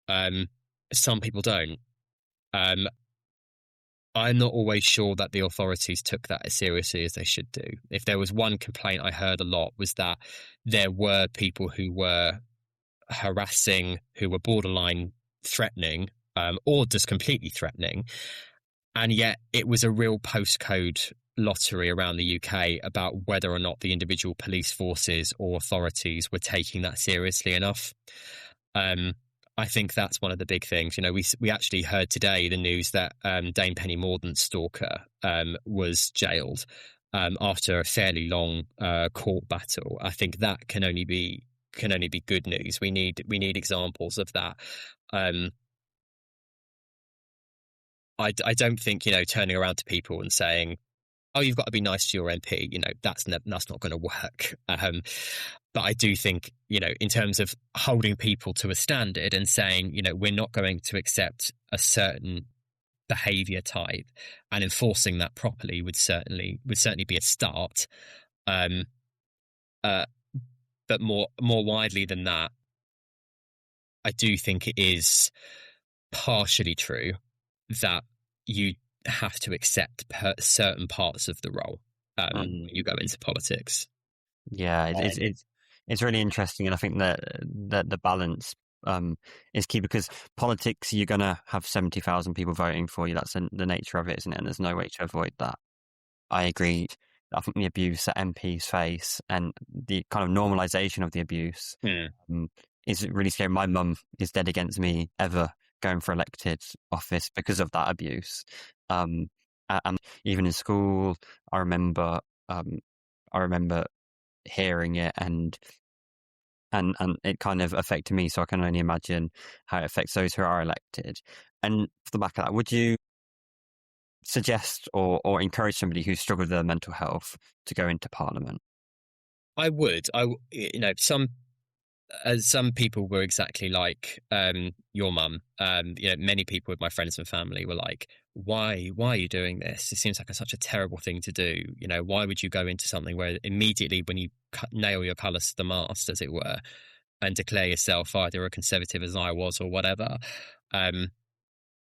Some people don't. I'm not always sure that the authorities took that as seriously as they should do. If there was one complaint I heard a lot, was that there were people who were harassing, who were borderline threatening, or just completely threatening, and yet it was a real postcode lottery around the UK about whether or not the individual police forces or authorities were taking that seriously enough. I think that's one of the big things. We actually heard today the news that Dame Penny Mordaunt's stalker was jailed after a fairly long court battle. I think that can only be good news. We need examples of that. I don't think turning around to people and saying, "Oh, you've got to be nice to your MP," that's not going to work. But I do think in terms of holding people to a standard and saying we're not going to accept a certain behaviour type, and enforcing that properly would certainly be a start. But more widely than that, I do think it is partially true that you have to accept certain parts of the role when you go into politics. Yeah, it's really interesting, and I think that the balance is key, because politics, you're going to have 70,000 people voting for you. That's the nature of it, isn't it? And there's no way to avoid that. I agree. I think the abuse that MPs face and the kind of normalisation of the abuse is really scary. My mum is dead against me ever going for elected office because of that abuse. And even in school, I remember hearing it, and it kind of affected me. So I can only imagine how it affects those who are elected. And for the back of that, would you suggest or encourage somebody who struggled with their mental health to go into Parliament? I would. Some people were exactly like your mum. Many people with my friends and family were like, why are you doing this? It seems like such a terrible thing to do. Why would you go into something where immediately when you nail your colours to the mast, as it were, and declare yourself either a Conservative, as I was, or whatever,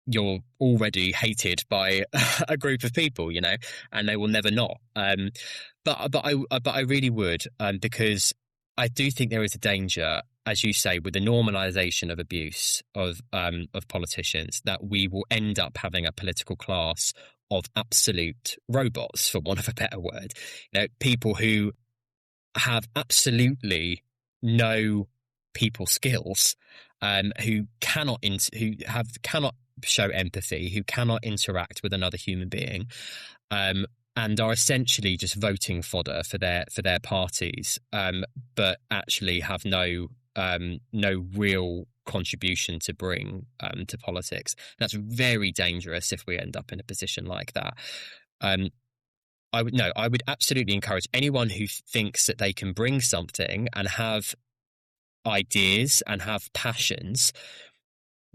you're already hated by a group of people, and they will never not. But I really would, because I do think there is a danger, as you say, with the normalisation of abuse of politicians, that we will end up having a political class of absolute robots, for want of a better word. People who have absolutely no people skills, who cannot show empathy, who cannot interact with another human being, and are essentially just voting fodder for their parties, but actually have no real contribution to bring to politics. That's very dangerous if we end up in a position like that. I would absolutely encourage anyone who thinks that they can bring something and have ideas and have passions,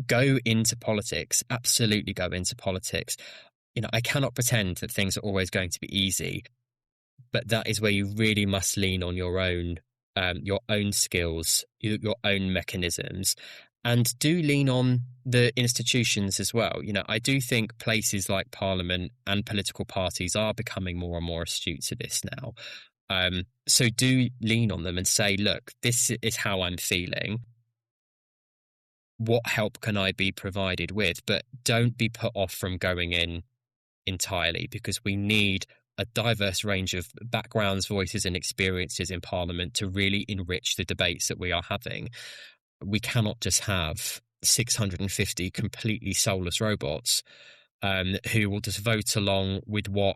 go into politics. Absolutely go into politics. I cannot pretend that things are always going to be easy, but that is where you really must lean on your own skills, your own mechanisms, and do lean on the institutions as well. I do think places like Parliament and political parties are becoming more and more astute to this now. So do lean on them and say, look, this is how I'm feeling. What help can I be provided with? But don't be put off from going in entirely, because we need a diverse range of backgrounds, voices and experiences in Parliament to really enrich the debates that we are having. We cannot just have 650 completely soulless robots who will just vote along with what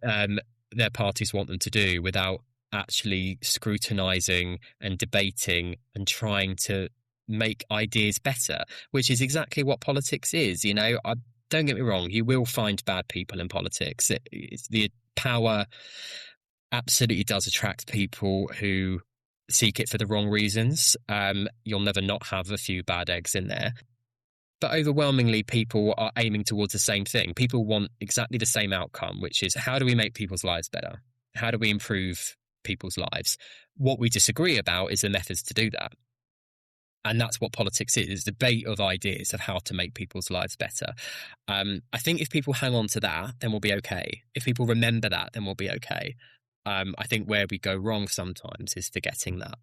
their parties want them to do without actually scrutinising and debating and trying to make ideas better, which is exactly what politics is. Don't get me wrong, you will find bad people in politics. The power absolutely does attract people who seek it for the wrong reasons. You'll never not have a few bad eggs in there. But overwhelmingly, people are aiming towards the same thing. People want exactly the same outcome, which is, how do we make people's lives better? How do we improve people's lives? What we disagree about is the methods to do that. And that's what politics is debate of ideas of how to make people's lives better. I think if people hang on to that, then we'll be okay. If people remember that, then we'll be okay. I think where we go wrong sometimes is forgetting that.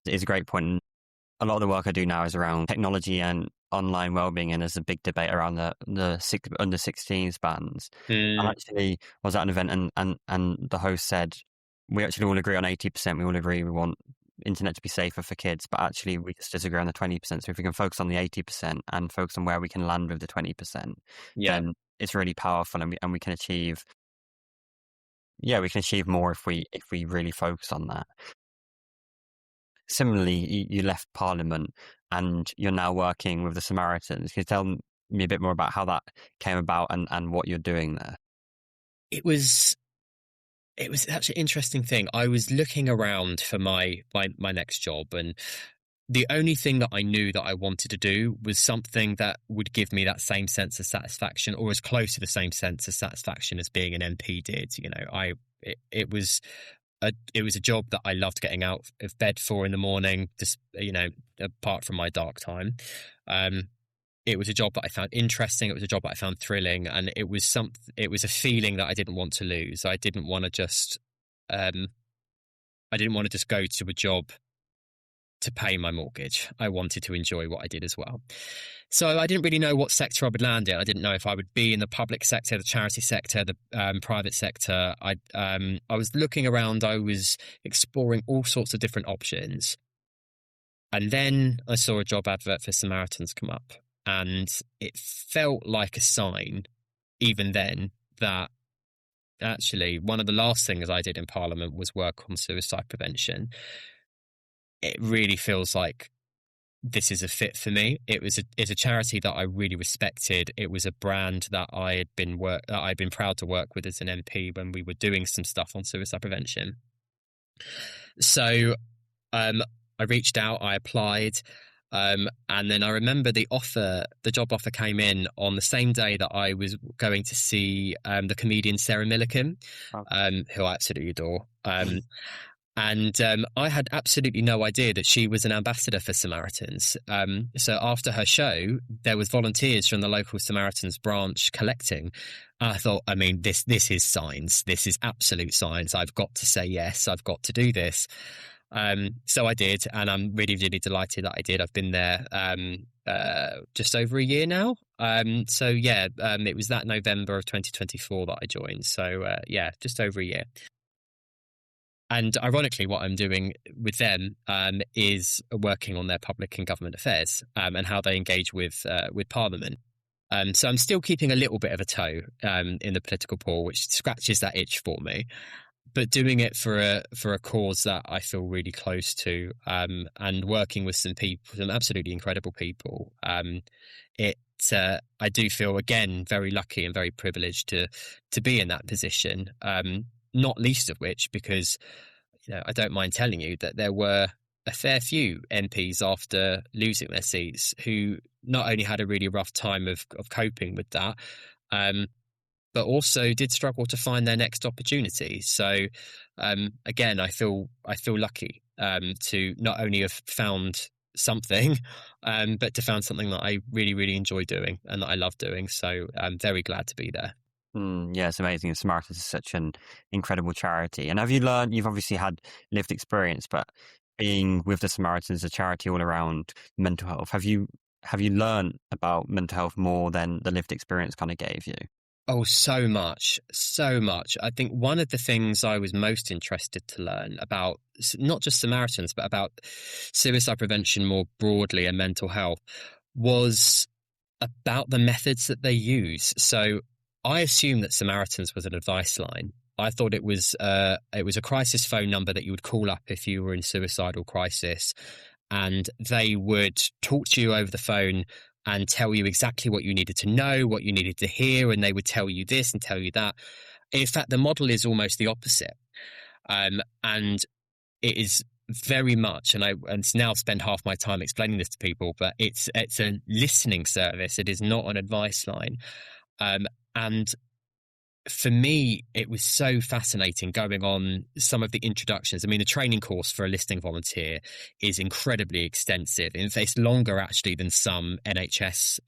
It's a great point. A lot of the work I do now is around technology and online wellbeing, and there's a big debate around the under 16s bans. I actually was at an event and the host said, we actually all agree on 80%. We all agree we want internet to be safer for kids, but actually we just disagree on the 20%. So if we can focus on the 80% and focus on where we can land with the 20%, then it's really powerful, and we can achieve more if we really focus on that. Similarly, you left Parliament and you're now working with the Samaritans. Can you tell me a bit more about how that came about and what you're doing there? It was actually an interesting thing. I was looking around for my next job, and the only thing that I knew that I wanted to do was something that would give me that same sense of satisfaction, or as close to the same sense of satisfaction as being an MP did. It was a job that I loved getting out of bed for in the morning, just, apart from my dark time. It was a job that I found interesting. It was a job that I found thrilling, and it was a feeling that I didn't want to lose. I didn't want to just go to a job to pay my mortgage. I wanted to enjoy what I did as well. So I didn't really know what sector I would land in. I didn't know if I would be in the public sector, the charity sector, the private sector. I was looking around. I was exploring all sorts of different options. And then I saw a job advert for Samaritans come up. And it felt like a sign, even then, that actually one of the last things I did in Parliament was work on suicide prevention. It really feels like this is a fit for me. It's a charity that I really respected. It was a brand that I'd been proud to work with as an MP when we were doing some stuff on suicide prevention. So I reached out, I applied, and then I remember the job offer came in on the same day that I was going to see the comedian Sarah Millican, who I absolutely adore. And I had absolutely no idea that she was an ambassador for Samaritans. So after her show, there was volunteers from the local Samaritans branch collecting. I thought, I mean, this is science. This is absolute science. I've got to say yes. I've got to do this. So I did, and I'm really, really delighted that I did. I've been there just over a year now. It was that November of 2024 that I joined. So just over a year. And ironically, what I'm doing with them is working on their public and government affairs and how they engage with Parliament. So I'm still keeping a little bit of a toe in the political pool, which scratches that itch for me. But doing it for a cause that I feel really close to, and working with some absolutely incredible people, I do feel again very lucky and very privileged to be in that position. Not least of which because, I don't mind telling you that there were a fair few MPs after losing their seats who not only had a really rough time of coping with that, but also did struggle to find their next opportunity. So again, I feel lucky to not only have found something, but to find something that I really, really enjoy doing and that I love doing. So I'm very glad to be there. Yeah, it's amazing. Samaritans is such an incredible charity. And have you learned, you've obviously had lived experience, but being with the Samaritans, a charity all around mental health, have you learned about mental health more than the lived experience kind of gave you? Oh, so much. I think one of the things I was most interested to learn about, not just Samaritans, but about suicide prevention more broadly and mental health, was about the methods that they use. So I assumed that Samaritans was an advice line. I thought it was a crisis phone number that you would call up if you were in suicidal crisis, and they would talk to you over the phone and tell you exactly what you needed to know, what you needed to hear, and they would tell you this and tell you that. In fact, the model is almost the opposite, and it is very much, and I now spend half my time explaining this to people, but it's a listening service. It is not an advice line. And for me, it was so fascinating going on some of the introductions. I mean, the training course for a listening volunteer is incredibly extensive. It's longer, actually, than some NHS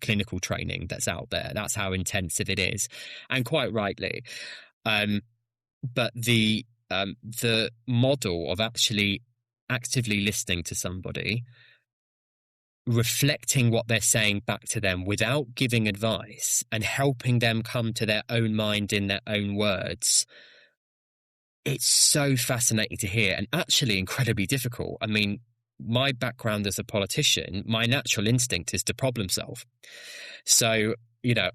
clinical training that's out there. That's how intensive it is, and quite rightly. But the model of actually actively listening to somebody, reflecting what they're saying back to them without giving advice and helping them come to their own mind in their own words. It's so fascinating to hear and actually incredibly difficult. I mean, my background as a politician, my natural instinct is to problem solve. So,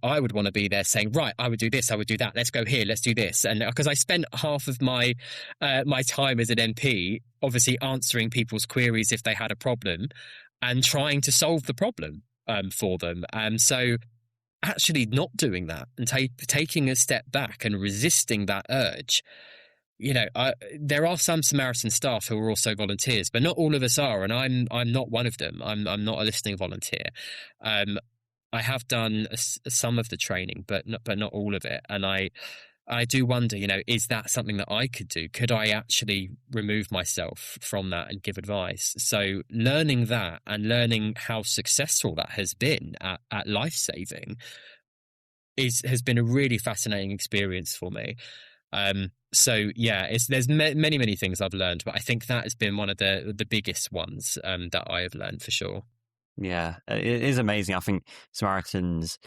I would want to be there saying, right, I would do this, I would do that. Let's go here, let's do this. And because I spent half of my time as an MP, obviously answering people's queries if they had a problem, and trying to solve the problem for them. And so actually not doing that and taking a step back and resisting that urge. There are some Samaritan staff who are also volunteers, but not all of us are. And I'm not one of them. I'm not a listening volunteer. I have done some of the training, but not all of it. And I do wonder, is that something that I could do? Could I actually remove myself from that and give advice? So learning that and learning how successful that has been at life-saving has been a really fascinating experience for me. So yeah, there's many things I've learned, but I think that has been one of the biggest ones that I have learned for sure. Yeah, it is amazing. I think Samaritans,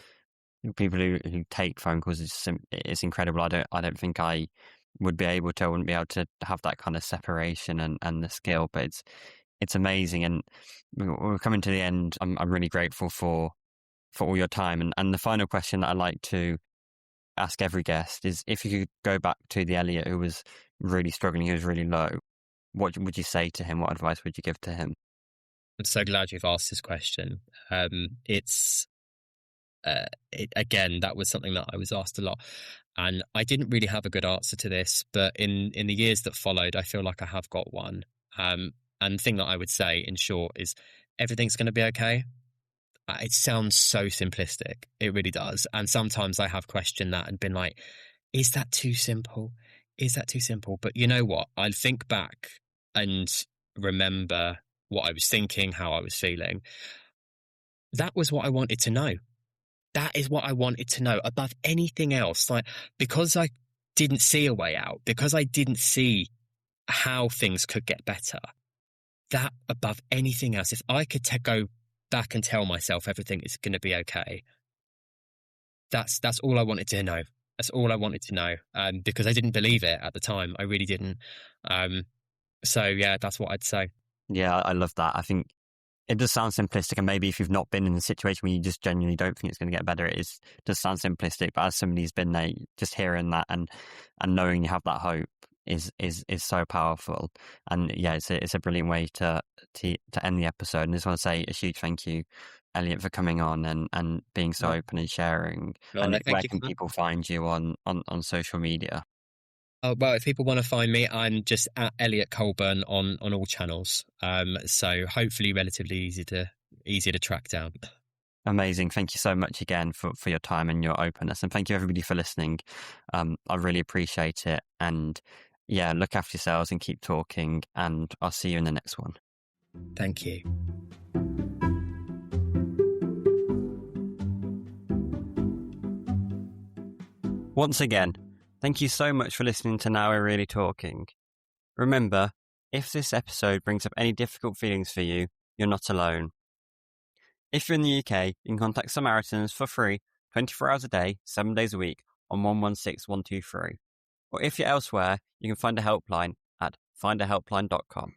people who take phone calls, it's incredible. I don't think I wouldn't be able to have that kind of separation and the skill, but it's amazing. And we're coming to the end. I'm really grateful for all your time. And the final question that I like to ask every guest is, if you could go back to the Elliot who was really struggling, who was really low, what would you say to him? What advice would you give to him? I'm so glad you've asked this question. Again, that was something that I was asked a lot, and I didn't really have a good answer to this. But in the years that followed, I feel like I have got one. And the thing that I would say, in short, is everything's going to be okay. It sounds so simplistic. It really does. And sometimes I have questioned that and been like, is that too simple? Is that too simple? But you know what? I think back and remember what I was thinking, how I was feeling. That was what I wanted to know. That is what I wanted to know above anything else. Like, because I didn't see a way out, because I didn't see how things could get better, that above anything else, if I could go back and tell myself everything is going to be okay, that's all I wanted to know. That's all I wanted to know, because I didn't believe it at the time. I really didn't. So yeah, that's what I'd say. Yeah, I love that. I think it does sound simplistic, and maybe if you've not been in a situation where you just genuinely don't think it's going to get better, does sound simplistic. But as somebody who's been there, just hearing that and knowing you have that hope is so powerful. And yeah, it's a brilliant way to end the episode. And I just want to say a huge thank you, Elliot, for coming on and being so open and sharing. And where can people find you on social media? Well, if people want to find me, I'm just at Elliot Colburn on all channels. So hopefully relatively easy to track down. Amazing. Thank you so much again for your time and your openness. And thank you everybody for listening. I really appreciate it. And yeah, look after yourselves and keep talking. And I'll see you in the next one. Thank you. Once again, thank you so much for listening to Now We're Really Talking. Remember, if this episode brings up any difficult feelings for you, you're not alone. If you're in the UK, you can contact Samaritans for free, 24 hours a day, 7 days a week on 116 123. Or if you're elsewhere, you can find a helpline at findahelpline.com.